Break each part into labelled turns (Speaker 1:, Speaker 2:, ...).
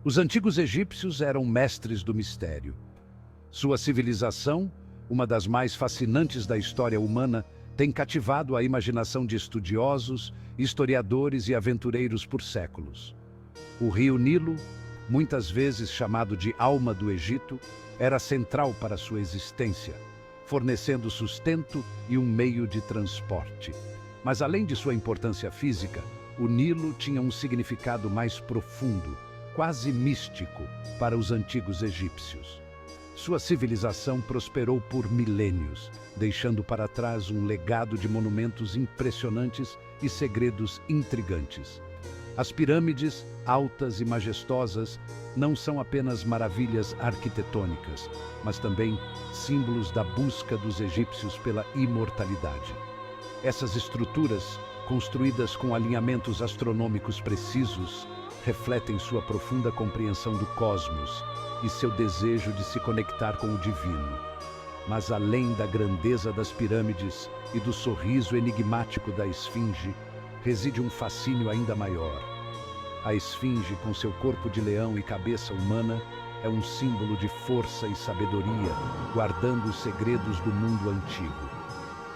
Speaker 1: Os antigos egípcios eram mestres do mistério. Sua civilização, uma das mais fascinantes da história humana, tem cativado a imaginação de estudiosos, historiadores e aventureiros por séculos. O rio Nilo, muitas vezes chamado de alma do Egito, era central para sua existência, fornecendo sustento e um meio de transporte. Mas além de sua importância física, o Nilo tinha um significado mais profundo, quase místico, para os antigos egípcios. Sua civilização prosperou por milênios, deixando para trás um legado de monumentos impressionantes e segredos intrigantes. As pirâmides, altas e majestosas, não são apenas maravilhas arquitetônicas, mas também símbolos da busca dos egípcios pela imortalidade. Essas estruturas, construídas com alinhamentos astronômicos precisos, refletem sua profunda compreensão do cosmos e seu desejo de se conectar com o divino. Mas além da grandeza das pirâmides e do sorriso enigmático da esfinge, reside um fascínio ainda maior. A esfinge, com seu corpo de leão e cabeça humana, é um símbolo de força e sabedoria, guardando os segredos do mundo antigo.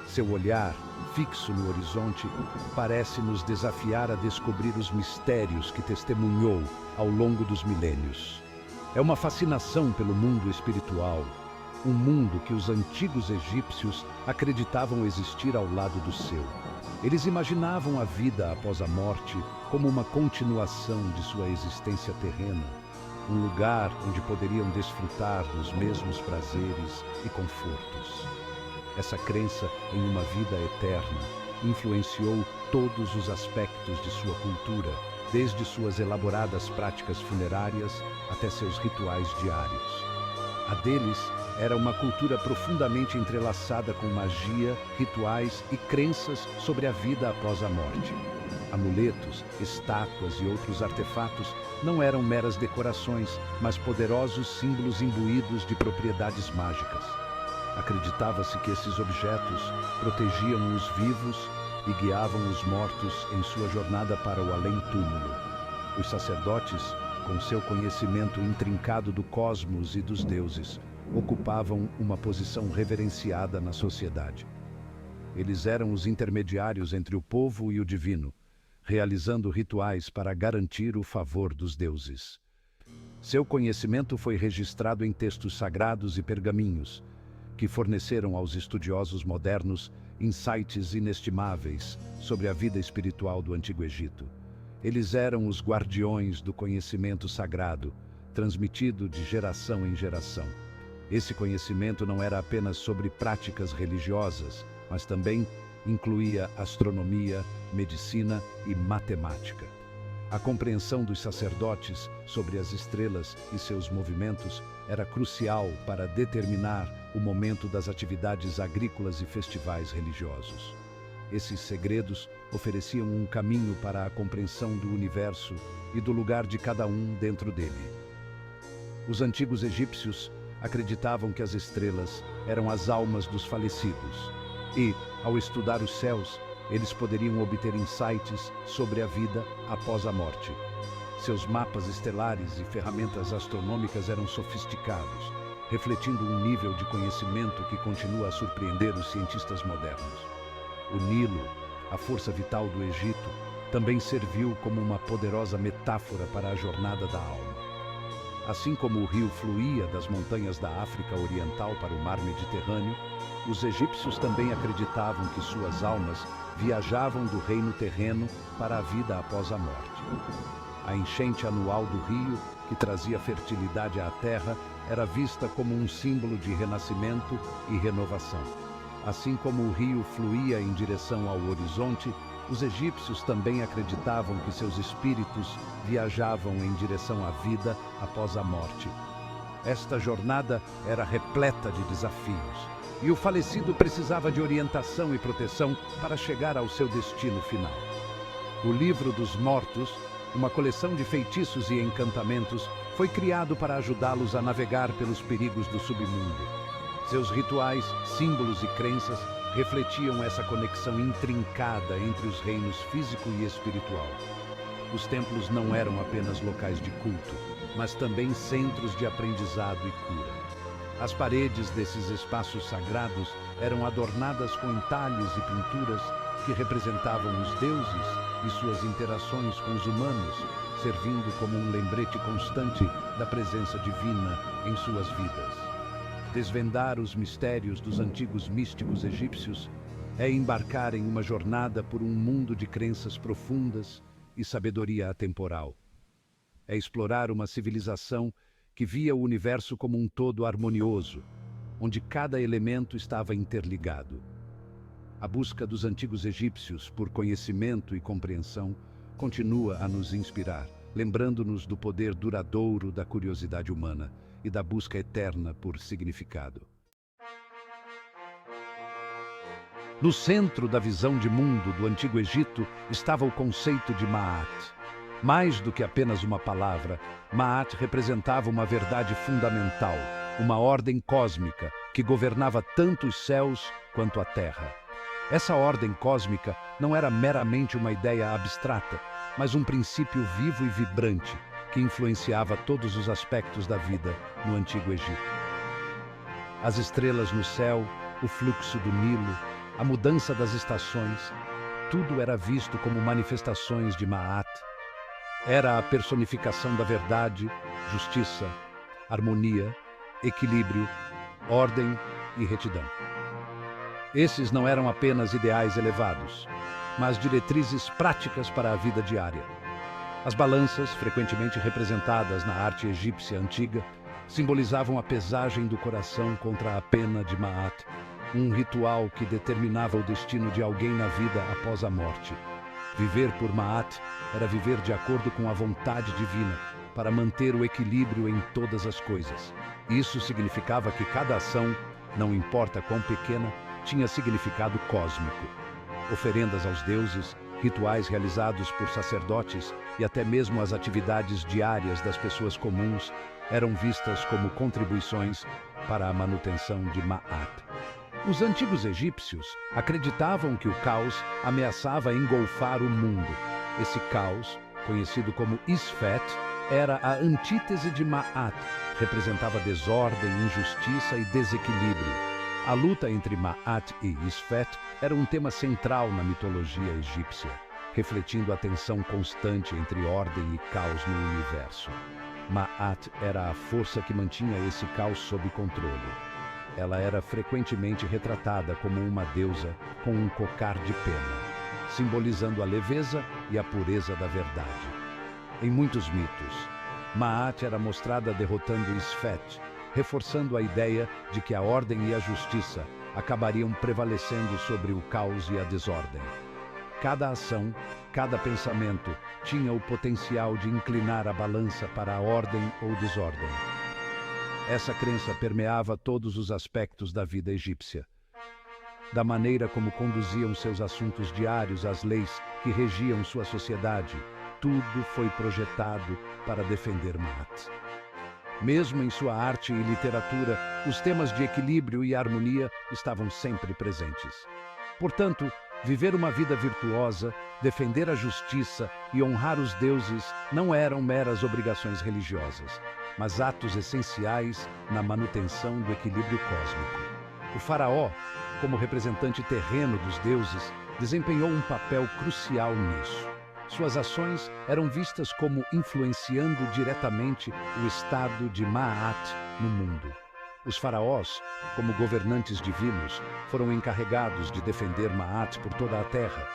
Speaker 1: Seu olhar, fixo no horizonte, parece nos desafiar a descobrir os mistérios que testemunhou ao longo dos milênios. É uma fascinação pelo mundo espiritual, um mundo que os antigos egípcios acreditavam existir ao lado do seu. Eles imaginavam a vida após a morte como uma continuação de sua existência terrena, um lugar onde poderiam desfrutar dos mesmos prazeres e confortos. Essa crença em uma vida eterna influenciou todos os aspectos de sua cultura, desde suas elaboradas práticas funerárias até seus rituais diários. A deles era uma cultura profundamente entrelaçada com magia, rituais e crenças sobre a vida após a morte. Amuletos, estátuas e outros artefatos não eram meras decorações, mas poderosos símbolos imbuídos de propriedades mágicas. Acreditava-se que esses objetos protegiam os vivos e guiavam os mortos em sua jornada para o além-túmulo. Os sacerdotes, com seu conhecimento intrincado do cosmos e dos deuses, ocupavam uma posição reverenciada na sociedade. Eles eram os intermediários entre o povo e o divino, realizando rituais para garantir o favor dos deuses. Seu conhecimento foi registrado em textos sagrados e pergaminhos, que forneceram aos estudiosos modernos insights inestimáveis sobre a vida espiritual do Antigo Egito. Eles eram os guardiões do conhecimento sagrado, transmitido de geração em geração. Esse conhecimento não era apenas sobre práticas religiosas, mas também incluía astronomia, medicina e matemática. A compreensão dos sacerdotes sobre as estrelas e seus movimentos era crucial para determinar o momento das atividades agrícolas e festivais religiosos. Esses segredos ofereciam um caminho para a compreensão do universo e do lugar de cada um dentro dele. Os antigos egípcios acreditavam que as estrelas eram as almas dos falecidos e, ao estudar os céus, eles poderiam obter insights sobre a vida após a morte. Seus mapas estelares e ferramentas astronômicas eram sofisticados, refletindo um nível de conhecimento que continua a surpreender os cientistas modernos. O Nilo, a força vital do Egito, também serviu como uma poderosa metáfora para a jornada da alma. Assim como o rio fluía das montanhas da África Oriental para o mar Mediterrâneo, os egípcios também acreditavam que suas almas viajavam do reino terreno para a vida após a morte. A enchente anual do rio, que trazia fertilidade à terra, era vista como um símbolo de renascimento e renovação. Assim como o rio fluía em direção ao horizonte, os egípcios também acreditavam que seus espíritos viajavam em direção à vida após a morte. Esta jornada era repleta de desafios, e o falecido precisava de orientação e proteção para chegar ao seu destino final. O Livro dos Mortos, uma coleção de feitiços e encantamentos, foi criado para ajudá-los a navegar pelos perigos do submundo. Seus rituais, símbolos e crenças refletiam essa conexão intrincada entre os reinos físico e espiritual. Os templos não eram apenas locais de culto, mas também centros de aprendizado e cura. As paredes desses espaços sagrados eram adornadas com entalhes e pinturas que representavam os deuses e suas interações com os humanos, servindo como um lembrete constante da presença divina em suas vidas. Desvendar os mistérios dos antigos místicos egípcios é embarcar em uma jornada por um mundo de crenças profundas e sabedoria atemporal. É explorar uma civilização que via o universo como um todo harmonioso, onde cada elemento estava interligado. A busca dos antigos egípcios por conhecimento e compreensão continua a nos inspirar, lembrando-nos do poder duradouro da curiosidade humana e da busca eterna por significado. No centro da visão de mundo do Antigo Egito estava o conceito de Ma'at. Mais do que apenas uma palavra, Ma'at representava uma verdade fundamental, uma ordem cósmica que governava tanto os céus quanto a terra. Essa ordem cósmica não era meramente uma ideia abstrata, mas um princípio vivo e vibrante que influenciava todos os aspectos da vida no Antigo Egito. As estrelas no céu, o fluxo do Nilo, a mudança das estações, tudo era visto como manifestações de Ma'at. Era a personificação da verdade, justiça, harmonia, equilíbrio, ordem e retidão. Esses não eram apenas ideais elevados, mas diretrizes práticas para a vida diária. As balanças, frequentemente representadas na arte egípcia antiga, simbolizavam a pesagem do coração contra a pena de Ma'at, um ritual que determinava o destino de alguém na vida após a morte. Viver por Ma'at era viver de acordo com a vontade divina, para manter o equilíbrio em todas as coisas. Isso significava que cada ação, não importa quão pequena, tinha significado cósmico. Oferendas aos deuses, rituais realizados por sacerdotes e até mesmo as atividades diárias das pessoas comuns eram vistas como contribuições para a manutenção de Ma'at. Os antigos egípcios acreditavam que o caos ameaçava engolfar o mundo. Esse caos, conhecido como Isfet, era a antítese de Ma'at, representava desordem, injustiça e desequilíbrio. A luta entre Ma'at e Isfet era um tema central na mitologia egípcia, refletindo a tensão constante entre ordem e caos no universo. Ma'at era a força que mantinha esse caos sob controle. Ela era frequentemente retratada como uma deusa com um cocar de pena, simbolizando a leveza e a pureza da verdade. Em muitos mitos, Ma'at era mostrada derrotando Isfet, reforçando a ideia de que a ordem e a justiça acabariam prevalecendo sobre o caos e a desordem. Cada ação, cada pensamento tinha o potencial de inclinar a balança para a ordem ou desordem. Essa crença permeava todos os aspectos da vida egípcia. Da maneira como conduziam seus assuntos diários às leis que regiam sua sociedade, tudo foi projetado para defender Ma'at. Mesmo em sua arte e literatura, os temas de equilíbrio e harmonia estavam sempre presentes. Portanto, viver uma vida virtuosa, defender a justiça e honrar os deuses não eram meras obrigações religiosas, mas atos essenciais na manutenção do equilíbrio cósmico. O faraó, como representante terreno dos deuses, desempenhou um papel crucial nisso. Suas ações eram vistas como influenciando diretamente o estado de Ma'at no mundo. Os faraós, como governantes divinos, foram encarregados de defender Ma'at por toda a terra.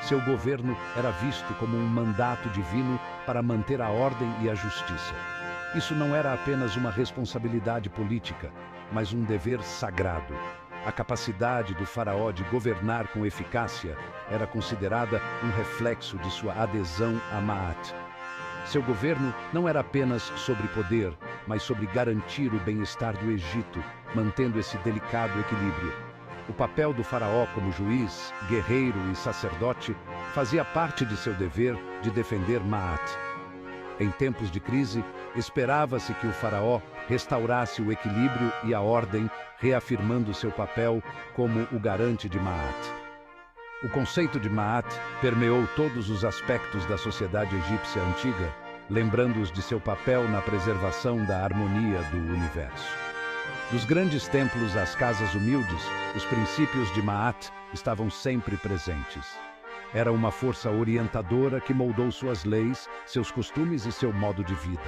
Speaker 1: Seu governo era visto como um mandato divino para manter a ordem e a justiça. Isso não era apenas uma responsabilidade política, mas um dever sagrado. A capacidade do faraó de governar com eficácia era considerada um reflexo de sua adesão a Ma'at. Seu governo não era apenas sobre poder, mas sobre garantir o bem-estar do Egito, mantendo esse delicado equilíbrio. O papel do faraó como juiz, guerreiro e sacerdote fazia parte de seu dever de defender Ma'at. Em tempos de crise, esperava-se que o faraó restaurasse o equilíbrio e a ordem, reafirmando seu papel como o garante de Ma'at. O conceito de Ma'at permeou todos os aspectos da sociedade egípcia antiga, lembrando-os de seu papel na preservação da harmonia do universo. Dos grandes templos às casas humildes, os princípios de Ma'at estavam sempre presentes. Era uma força orientadora que moldou suas leis, seus costumes e seu modo de vida.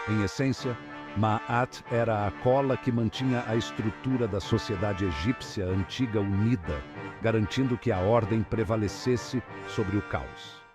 Speaker 1: Em essência, Ma'at era a cola que mantinha a estrutura da sociedade egípcia antiga unida, garantindo que a ordem prevalecesse sobre o caos.